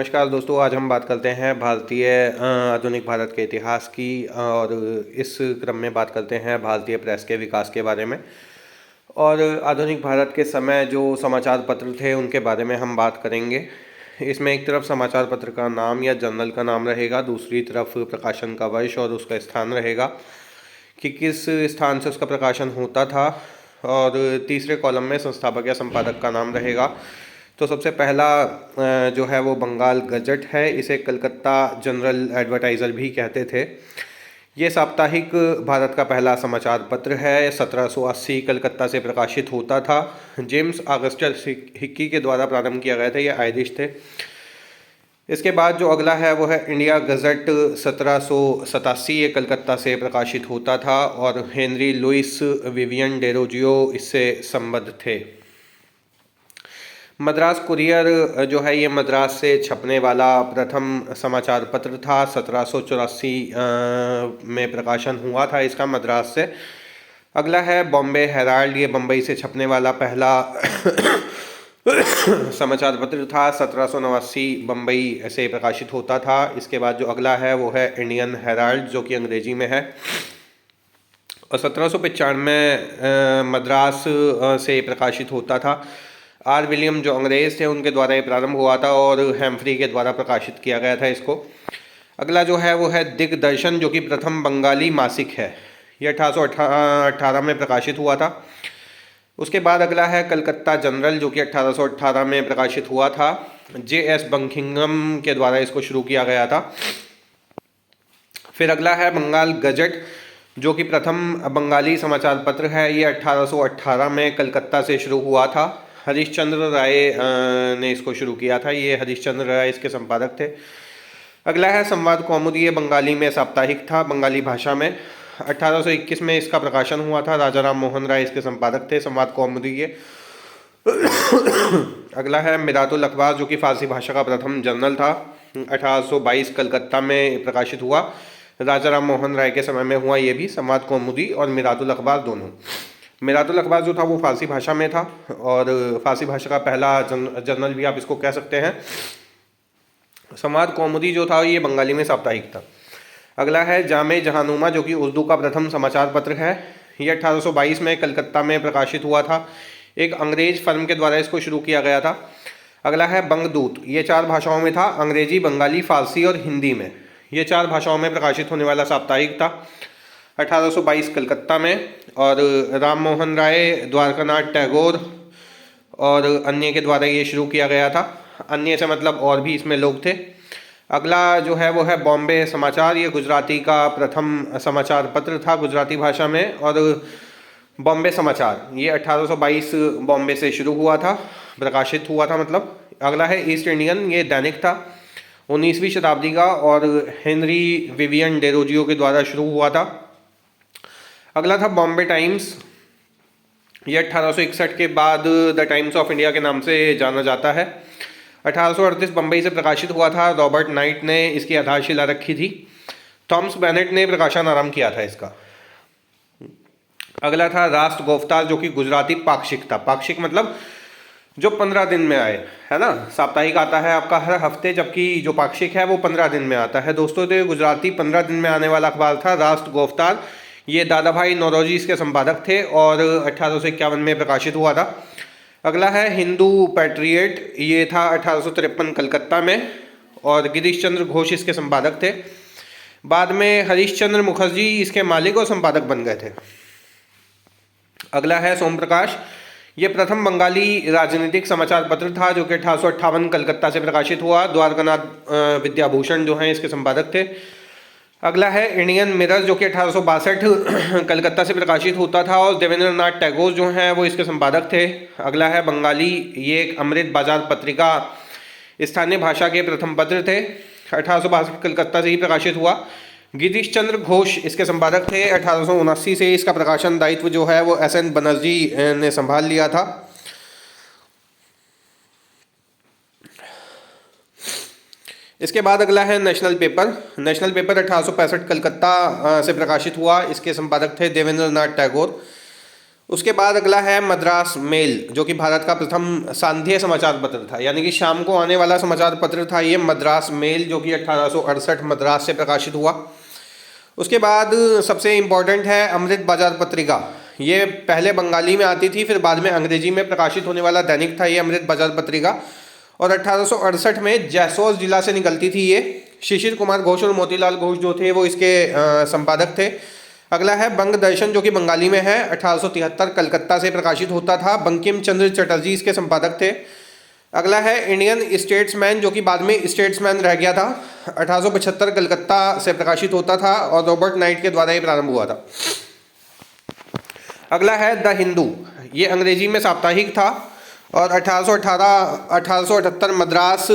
नमस्कार दोस्तों, आज हम बात करते हैं भारतीय आधुनिक भारत के इतिहास की और इस क्रम में बात करते हैं भारतीय प्रेस के विकास के बारे में। और आधुनिक भारत के समय जो समाचार पत्र थे उनके बारे में हम बात करेंगे। इसमें एक तरफ समाचार पत्र का नाम या जर्नल का नाम रहेगा, दूसरी तरफ प्रकाशन का वर्ष और उसका स्थान रहेगा कि किस स्थान से उसका प्रकाशन होता था, और तीसरे कॉलम में संस्थापक या संपादक का नाम रहेगा। तो सबसे पहला जो है वो बंगाल गजट है। इसे कलकत्ता जनरल एडवर्टाइज़र भी कहते थे। ये साप्ताहिक भारत का पहला समाचार पत्र है। 1780 कलकत्ता से प्रकाशित होता था। जेम्स ऑगस्टस हिक्की के द्वारा प्रारंभ किया गया था। ये आयरिश थे। इसके बाद जो अगला है वो है इंडिया गजट 1787। ये कलकत्ता से प्रकाशित होता था और हेनरी लुइस विवियन डेरोजियो इससे संबद्ध थे। मद्रास कुरियर जो है ये मद्रास से छपने वाला प्रथम समाचार पत्र था। 1784 में प्रकाशन हुआ था इसका मद्रास से। अगला है बॉम्बे हेराल्ड। ये बम्बई से छपने वाला पहला समाचार पत्र था। 1789 बम्बई से प्रकाशित होता था। इसके बाद जो अगला है वो है इंडियन हेराल्ड, जो कि अंग्रेजी में है। और 1795 में मद्रास से प्रकाशित होता था। आर विलियम जो अंग्रेज़ थे उनके द्वारा ये प्रारंभ हुआ था और हेम्फ्री के द्वारा प्रकाशित किया गया था इसको। अगला जो है वो है दिग्दर्शन, जो कि प्रथम बंगाली मासिक है। ये 1818 में प्रकाशित हुआ था। उसके बाद अगला है कलकत्ता जनरल, जो कि 1818 में प्रकाशित हुआ था। J.S. बंकिंगम के द्वारा इसको शुरू किया गया था। फिर अगला है बंगाल गजट, जो कि प्रथम बंगाली समाचार पत्र है। ये 1818 में कलकत्ता से शुरू हुआ था। हरीशचंद्र राय ने इसको शुरू किया था। ये हरीशचंद्र राय इसके संपादक थे। अगला है संवाद कौमुदी। ये बंगाली में साप्ताहिक था, बंगाली भाषा में। 1821 में इसका प्रकाशन हुआ था। राजा राम मोहन राय इसके संपादक थे संवाद कौमुदी के। अगला है मिरातुल अखबार, जो कि फारसी भाषा का प्रथम जर्नल था। 1822 कलकत्ता में प्रकाशित हुआ। राजा राम मोहन राय के समय में हुआ ये भी, संवाद कौमुदी और मिरातुल अखबार दोनों। मिरातुल अखबार जो था वो फारसी भाषा में था और फारसी भाषा का पहला जर्नल भी आप इसको कह सकते हैं। संवाद कौमुदी जो था ये बंगाली में साप्ताहिक था। अगला है जामे जहानुमा, जो कि उर्दू का प्रथम समाचार पत्र है। ये 1822 में कलकत्ता में प्रकाशित हुआ था। एक अंग्रेज फर्म के द्वारा इसको शुरू किया गया था। अगला है बंगदूत। ये 4 भाषाओं में था, अंग्रेजी, बंगाली, फारसी और हिंदी में। ये 4 भाषाओं में प्रकाशित होने वाला साप्ताहिक था 1822 कलकत्ता में। और राम मोहन राय, द्वारकानाथ टैगोर और अन्य के द्वारा ये शुरू किया गया था। अन्य से मतलब और भी इसमें लोग थे। अगला जो है वो है बॉम्बे समाचार। ये गुजराती का प्रथम समाचार पत्र था गुजराती भाषा में। और बॉम्बे समाचार ये 1822 बॉम्बे से शुरू हुआ था, प्रकाशित हुआ था मतलब। अगला है ईस्ट इंडियन। ये दैनिक था, 19वीं शताब्दी का और हेनरी विवियन डेरोजियो के द्वारा शुरू हुआ था। अगला था बॉम्बे टाइम्स। ये 1861 के बाद द टाइम्स ऑफ इंडिया के नाम से जाना जाता है। 1838 बम्बई से प्रकाशित हुआ था। रॉबर्ट नाइट ने इसकी आधारशिला रखी थी। थॉमस बेनेट ने प्रकाशन आरंभ किया था इसका। अगला था राष्ट्र गोफ्तार, जो कि गुजराती पाक्षिक था। पाक्षिक मतलब जो 15 दिन में आए, है ना। साप्ताहिक आता है आपका हर हफ्ते, जबकि जो पाक्षिक है वो 15 दिन में आता है दोस्तों। तो ये गुजराती 15 दिन में आने वाला अखबार था राष्ट्र गोफ्तार। ये दादा भाई नौरोजी इसके संपादक थे और 1851 में प्रकाशित हुआ था। अगला है हिंदू पैट्रियट। ये था 1853 कलकत्ता में और गिरीश चंद्र घोष इसके संपादक थे। बाद में हरीशचंद्र मुखर्जी इसके मालिक और संपादक बन गए थे। अगला है सोम प्रकाश। ये प्रथम बंगाली राजनीतिक समाचार पत्र था, जो कि 1858 कलकत्ता से प्रकाशित हुआ। द्वारकानाथ विद्याभूषण जो हैं इसके संपादक थे। अगला है इंडियन मिरर, जो कि 1862 कलकत्ता से प्रकाशित होता था और देवेंद्र नाथ टैगोर जो हैं वो इसके संपादक थे। अगला है बंगाली। ये एक अमृत बाजार पत्रिका स्थानीय भाषा के प्रथम पत्र थे। 1862 कलकत्ता से ही प्रकाशित हुआ। गिरीश चंद्र घोष इसके संपादक थे। 1879 से इसका प्रकाशन दायित्व जो है वो SN बनर्जी ने संभाल लिया था। इसके बाद अगला है national paper. National paper 1865 Calcutta से प्रकाशित हुआ। इसके संपादक थे देवेंद्र नाथ टैगोर। उसके बाद अगला है मद्रास मेल, जो कि भारत का प्रथम सांध्य समाचार पत्र था, यानी कि शाम को आने वाला समाचार पत्र था ये मद्रास मेल, जो कि 1868 मद्रास से प्रकाशित हुआ। उसके बाद सबसे इम्पोर्टेंट है अमृत बाजार पत्रिका। ये पहले बंगाली में आती थी, फिर बाद में अंग्रेजी में प्रकाशित होने वाला दैनिक था ये अमृत बाजार पत्रिका, और 1868 में जैसोर जिला से निकलती थी ये। शिशिर कुमार घोष और मोतीलाल घोष जो थे वो इसके संपादक थे। अगला है बंग दर्शन, जो कि बंगाली में है, 1873 कलकत्ता से प्रकाशित होता था। बंकिम चंद्र चटर्जी इसके संपादक थे। अगला है इंडियन स्टेट्समैन, जो कि बाद में स्टेट्समैन रह गया था, 1875 कलकत्ता से प्रकाशित होता था और रॉबर्ट नाइट के द्वारा ये प्रारंभ हुआ था। अगला है द हिंदू, ये अंग्रेजी में साप्ताहिक था और 1878 मद्रास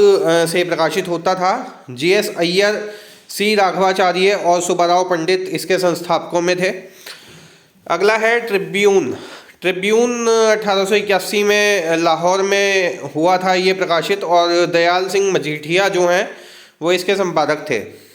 से प्रकाशित होता था। जीएस अय्यर, सी राघवाचार्य और सुब्बाराव पंडित इसके संस्थापकों में थे। अगला है ट्रिब्यून। ट्रिब्यून 1881 में लाहौर में हुआ था ये प्रकाशित, और दयाल सिंह मजीठिया जो हैं वो इसके संपादक थे।